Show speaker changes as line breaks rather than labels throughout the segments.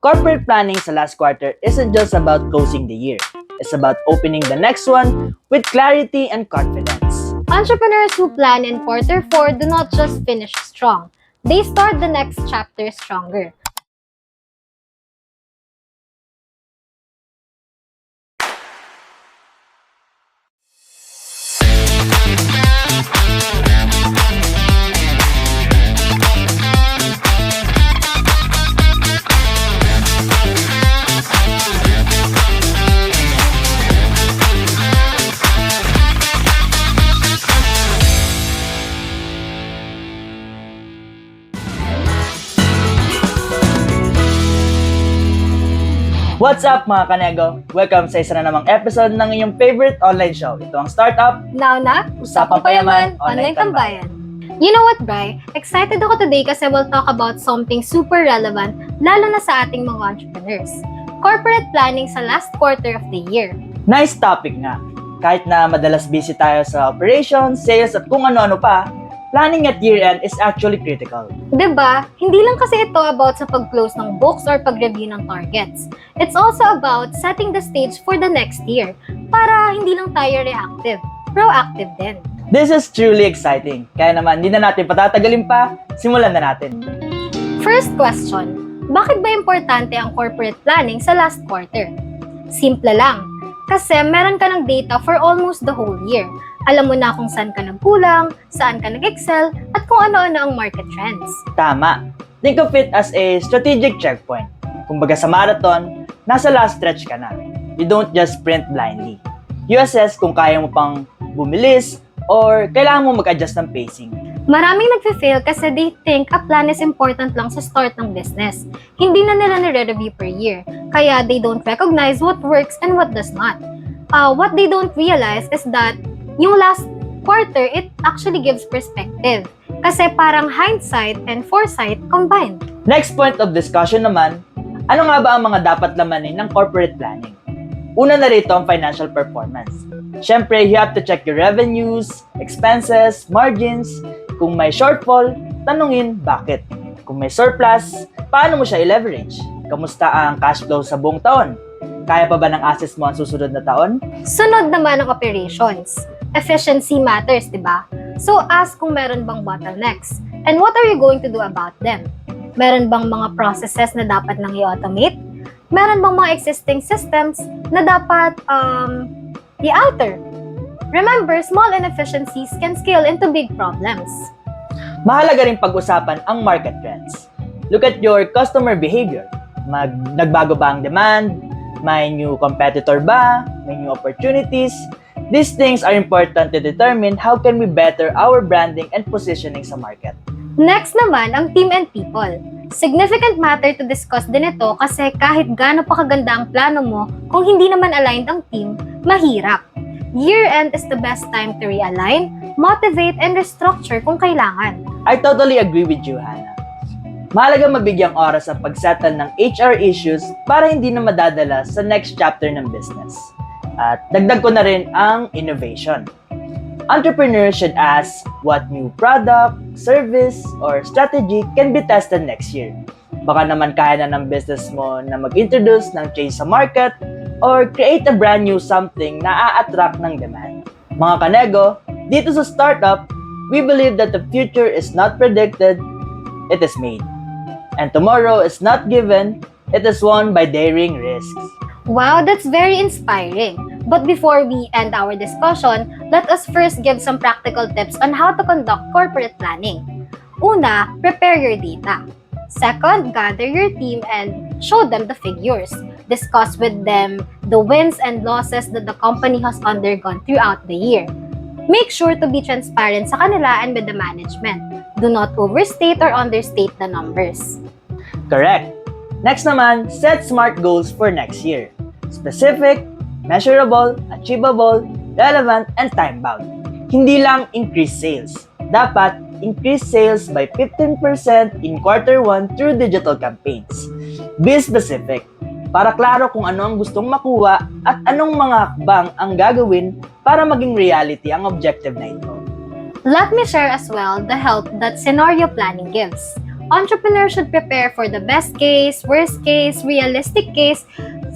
Corporate planning sa last quarter isn't just about closing the year. It's about opening the next one with clarity and confidence.
Entrepreneurs who plan in quarter 4 do not just finish strong. They start the next chapter stronger.
What's up mga kanego? Welcome sa isa na namang episode ng inyong favorite online show. Ito ang Startup,
Now na,
Usapang Payaman, Online
Tambayan. You know what, Bri? Excited ako today kasi we'll talk about something super relevant, lalo na sa ating mga entrepreneurs. Corporate planning sa last quarter of the year.
Nice topic nga. Kahit na madalas busy tayo sa operations, sales at kung ano-ano pa, planning at year-end is actually critical.
Diba? Hindi lang kasi ito about sa pag-close ng books or pag-review ng targets. It's also about setting the stage for the next year para hindi lang tayo reactive, proactive din.
This is truly exciting. Kaya naman, hindi na natin patatagalin pa, simulan na natin.
First question, bakit ba importante ang corporate planning sa last quarter? Simple lang, kasi meron ka ng data for almost the whole year. Alam mo na kung saan ka nagkulang, saan ka nag-excel, at kung ano-ano ang market trends.
Tama. Think of it as a strategic checkpoint. Kumbaga sa marathon, nasa last stretch ka na. You don't just sprint blindly. You assess kung kaya mo pang bumilis or kailangan mo mag-adjust ng pacing.
Maraming nagfe-fail kasi they think a plan is important lang sa start ng business. Hindi na nila nire-review per year, kaya they don't recognize what works and what does not. What they don't realize is that yung last quarter, it actually gives perspective. Kasi parang hindsight and foresight combined.
Next point of discussion naman, ano nga ba ang mga dapat lamanin ng corporate planning? Una na rito ang financial performance. Siyempre, you have to check your revenues, expenses, margins. Kung may shortfall, tanungin bakit. Kung may surplus, paano mo siya i-leverage? Kamusta ang cash flow sa buong taon? Kaya pa ba ng assets mo ang susunod na taon?
Sunod naman ang operations. Efficiency matters, di ba? So ask kung meron bang bottlenecks. And what are you going to do about them? Meron bang mga processes na dapat nang i-automate? Meron bang mga existing systems na dapat i-alter? Remember, small inefficiencies can scale into big problems.
Mahalaga rin pag-usapan ang market trends. Look at your customer behavior. Nagbago ba ang demand? May new competitor ba? May new opportunities? These things are important to determine how can we better our branding and positioning sa market.
Next naman, ang team and people. Significant matter to discuss din ito kasi kahit gaano pa kaganda ang plano mo, kung hindi naman aligned ang team, mahirap. Year-end is the best time to realign, motivate, and restructure kung kailangan.
I totally agree with you, Hannah. Mahalaga mabigyang oras sa pagsettle ng HR issues para hindi na madadala sa next chapter ng business. At dagdag ko na rin ang innovation. Entrepreneurs should ask what new product, service, or strategy can be tested next year. Baka naman kaya na ng business mo na mag-introduce ng change sa market or create a brand new something na a-attract ng demand. Mga kanego, dito sa startup, we believe that the future is not predicted, it is made. And tomorrow is not given, it is won by daring risks.
Wow, that's very inspiring. But before we end our discussion, let us first give some practical tips on how to conduct corporate planning. Una, prepare your data. Second, gather your team and show them the figures. Discuss with them the wins and losses that the company has undergone throughout the year. Make sure to be transparent sa kanila and with the management. Do not overstate or understate the numbers.
Correct. Next naman, set SMART goals for next year. Specific, measurable, achievable, relevant, and time-bound. Hindi lang increase sales. Dapat increase sales by 15% in quarter 1 through digital campaigns. Be specific para klaro kung ano ang gustong makuha at anong mga hakbang ang gagawin para maging reality ang objective na ito.
Let me share as well the help that scenario planning gives. entrepreneurs should prepare for the best case, worst case, realistic case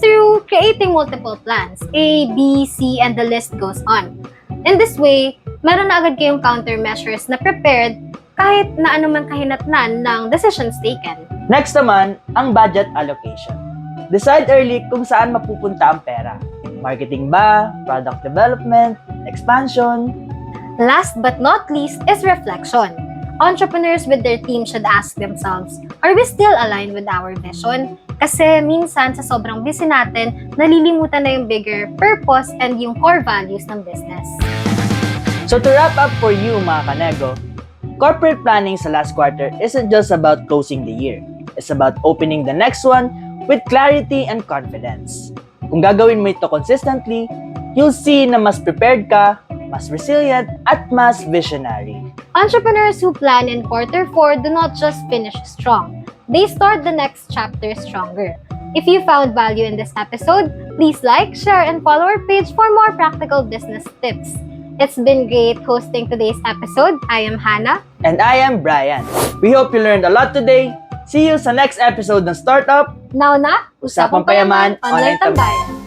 through creating multiple plans, A, B, C, and the list goes on. In this way, meron na agad kayong countermeasures na prepared kahit na anuman kahinatnan ng decisions taken.
Next naman, ang budget allocation. Decide early kung saan mapupunta ang pera. Marketing ba? Product development? Expansion?
Last but not least is reflection. Entrepreneurs with their team should ask themselves, are we still aligned with our vision? Kasi minsan sa sobrang busy natin, nalilimutan na yung bigger purpose and yung core values ng business.
So to wrap up for you mga kanego, corporate planning sa last quarter isn't just about closing the year. It's about opening the next one with clarity and confidence. Kung gagawin mo ito consistently, you'll see na mas prepared ka, mas resilient, at mas visionary.
Entrepreneurs who plan in quarter 4 do not just finish strong. They start the next chapter stronger. If you found value in this episode, please like, share, and follow our page for more practical business tips. It's been great hosting today's episode. I am Hannah.
And I am Brian. We hope you learned a lot today. See you sa next episode ng Startup
Now na,
Usapang Payaman, Online Tambayan.